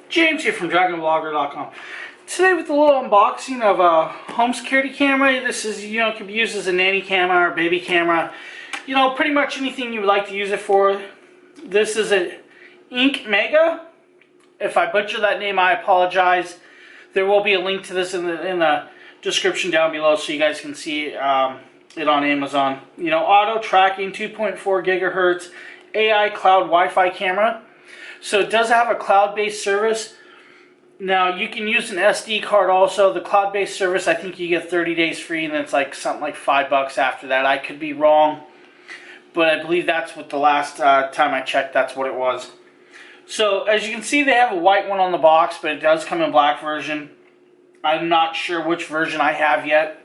James here from DragonBlogger.com. Today with a little unboxing of a home security camera. This is, can be used as a nanny camera or baby camera. Pretty much anything you would like to use it for. This is a INQMEGA. If I butcher that name, I apologize. There will be a link to this in the description down below so you guys can see it on Amazon. Auto tracking, 2.4 gigahertz, AI cloud Wi-Fi camera. So it does have a cloud-based service. Now you can use an SD card also. The cloud-based service, I think you get 30 days free, and then it's like something like $5 after that. I could be wrong, but I believe that's what the last time I checked, that's what it was. So as you can see, they have a white one on the box, but it does come in black version. I'm not sure which version I have yet.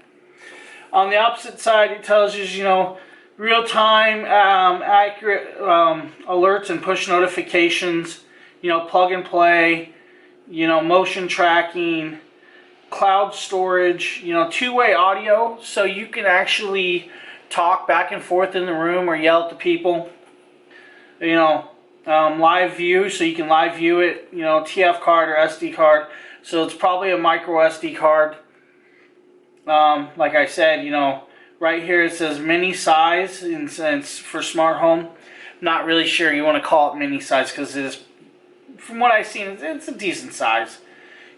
On the opposite side, it tells you, real-time, accurate alerts and push notifications, plug and play, motion tracking, cloud storage, two-way audio, so you can actually talk back and forth in the room or yell at the people. Live view, so you can live view it, TF card or SD card, so it's probably a micro SD card. Like I said, right here it says mini size, and it's for smart home. Not really sure you want to call it mini size because it is, from what I've seen, it's a decent size.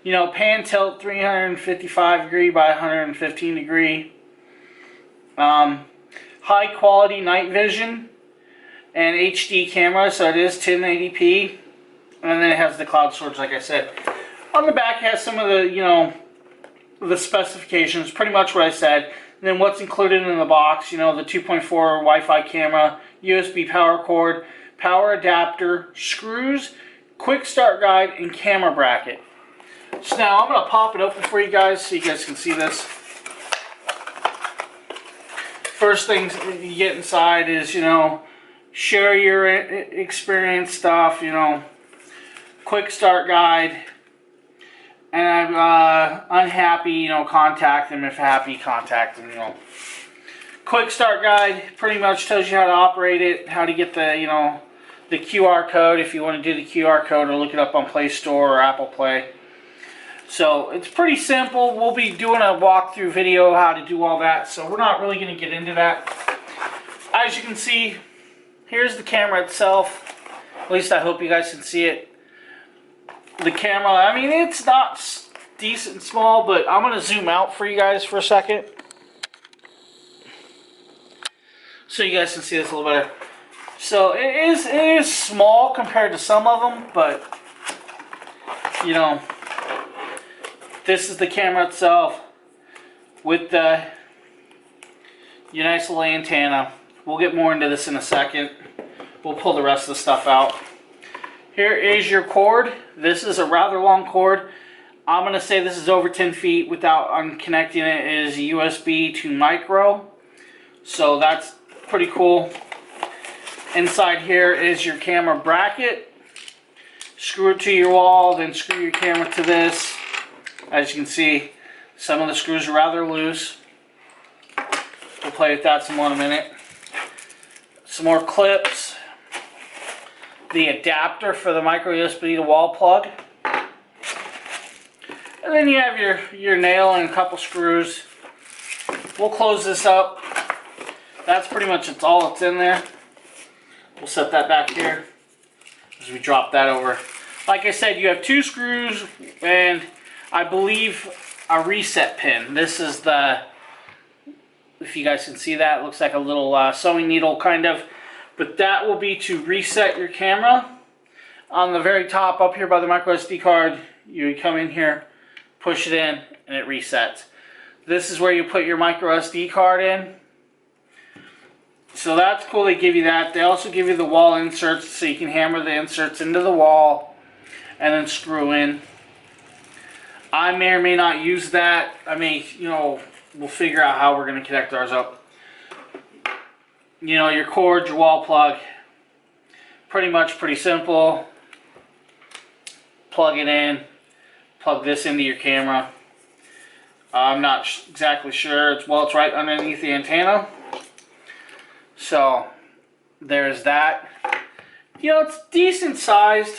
Pan tilt 355 degree by 115 degree. High quality night vision and HD camera, so it is 1080p. And then it has the cloud storage, like I said. On the back it has some of the, the specifications, pretty much what I said. And then what's included in the box, the 2.4 Wi-Fi camera, USB power cord, power adapter, screws, quick start guide, and camera bracket. So now I'm going to pop it open for you guys so you guys can see this. First things you get inside is, share your experience stuff, quick start guide. And I'm unhappy, contact them. If happy, contact them, Quick start guide pretty much tells you how to operate it, how to get the, the QR code if you want to do the QR code, or look it up on Play Store or Apple Play. So it's pretty simple. We'll be doing a walkthrough video how to do all that, so we're not really going to get into that. As you can see, here's the camera itself. At least I hope you guys can see it. The camera, I mean, it's not decent small, but I'm going to zoom out for you guys for a second so you guys can see this a little better. So it is small compared to some of them, but this is the camera itself with the nice little antenna. We'll get more into this in a second. We'll pull the rest of the stuff out. Here is your cord. This is a rather long cord. I'm going to say this is over 10 feet without unconnecting it. It is USB to micro. So that's pretty cool. Inside here is your camera bracket. Screw it to your wall, then screw your camera to this. As you can see, some of the screws are rather loose. We'll play with that some more in a minute. Some more clips. The adapter for the micro USB to wall plug, and then you have your nail and a couple screws. We'll close this up. That's pretty much all that's in there. We'll set that back here as we drop that over. Like I said, you have two screws and I believe a reset pin. This is the, if you guys can see that, it looks like a little sewing needle kind of. But that will be to reset your camera. On the very top up here by the micro SD card, you come in here, push it in, and it resets. This is where you put your micro SD card in. So that's cool, they give you that. They also give you the wall inserts so you can hammer the inserts into the wall and then screw in. I may or may not use that. I may, we'll figure out how we're going to connect ours up. Your cord, your wall plug, pretty simple. Plug it in, plug this into your camera. I'm not exactly sure. It's right underneath the antenna. So there's that. It's decent sized.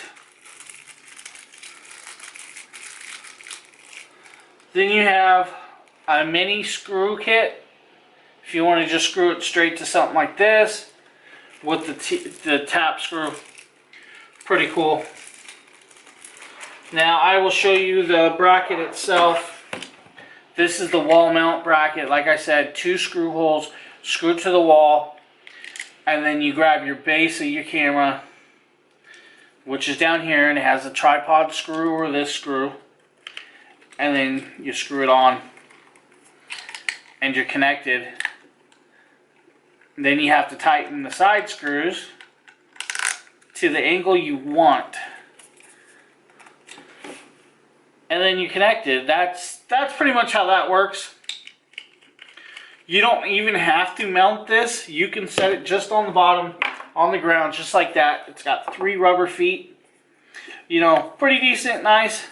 Then you have a mini screw kit. If you want to just screw it straight to something like this with the tap screw. Pretty cool. Now I will show you the bracket itself. This is the wall mount bracket. Like I said, 2 screw holes screwed to the wall, and then you grab your base of your camera, which is down here, and it has a tripod screw or this screw, and then you screw it on and you're connected. Then you have to tighten the side screws to the angle you want, and then you're connected. That's pretty much how that works. You don't even have to mount this. You can set it just on the bottom, on the ground, just like that. It's got 3 rubber feet. You know, pretty decent, nice.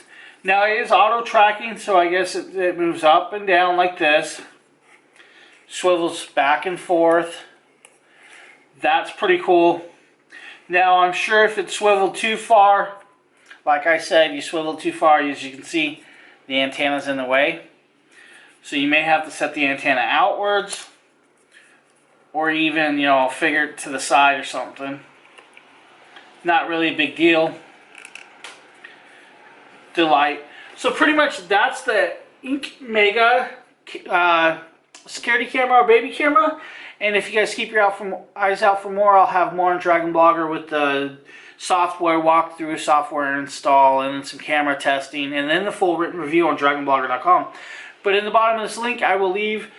Now it is auto tracking, so I guess it moves up and down like this. Swivels back and forth. That's pretty cool. Now I'm sure if it swiveled too far, like I said, you swivel too far, as you can see, the antenna's in the way. So you may have to set the antenna outwards, or even, you know, figure it to the side or something. Not really a big deal. Delight. So pretty much that's the INQMEGA security camera or baby camera. And if you guys keep your eyes out for more, I'll have more on Dragon Blogger with the software walkthrough, software install, and some camera testing, and then the full written review on dragonblogger.com. But in the bottom of this link, I will leave,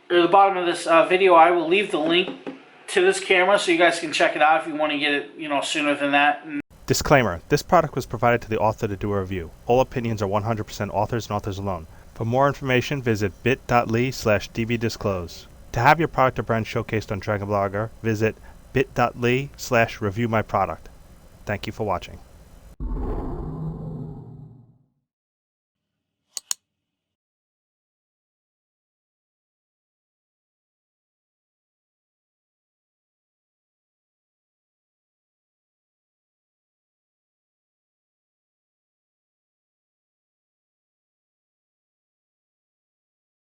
or the bottom of this video, I will leave the link to this camera so you guys can check it out if you want to get it, you know, sooner than that. Disclaimer: this product was provided to the author to do a review. All opinions are 100% authors and authors alone. For more information, visit bit.ly/dbdisclose. To have your product or brand showcased on Dragon Blogger, visit bit.ly/reviewmyproduct. Thank you for watching.